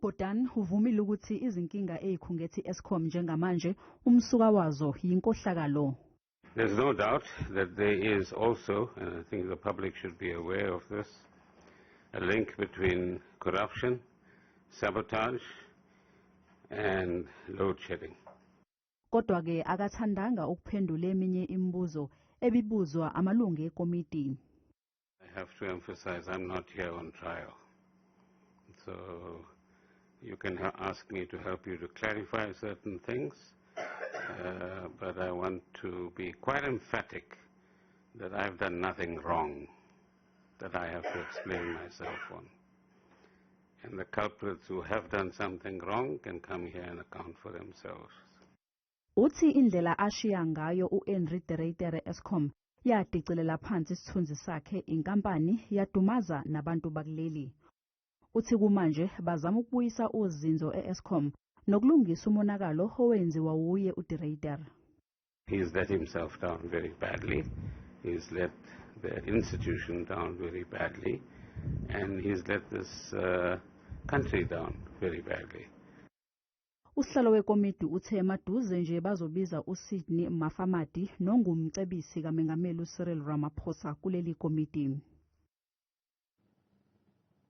uGordhan uvumile ukuthi izinkinga ezikhungethe I-Eskom njengamanje umsuka wazo yinkohlakalo. There's no doubt that there is also, and I think the public should be aware of this, a link between corruption, sabotage and load shedding. Kodwa ke akathandanga ukuphendula eminye imibuzo ebibuzwa amalungu ekomiti. I have to emphasize I'm not here on trial. So you can ask me to help you to clarify certain things, but I want to be quite emphatic that I've done nothing wrong that I have to explain myself on. And the culprits who have done something wrong can come here and account for themselves. Uthi indlela ashiya ngayo uNdirector e-Eskom yadicelela phansi isithunzi sakhe inkampani yadumaza nabantu bakuleli. Uthi kumanje bazama ukubuyisa uzinzo e-Eskom nokulungisa umonakalo owenziwa uye udirector. He's let himself down very badly. He's let the institution down very badly, and he's let this country down very badly. Uhlalo wekomiti uthe maduze nje bazobiza uSydney Mafamadi nongumcebisi kaMengameli uCyril Ramaphosa kuleli komiti.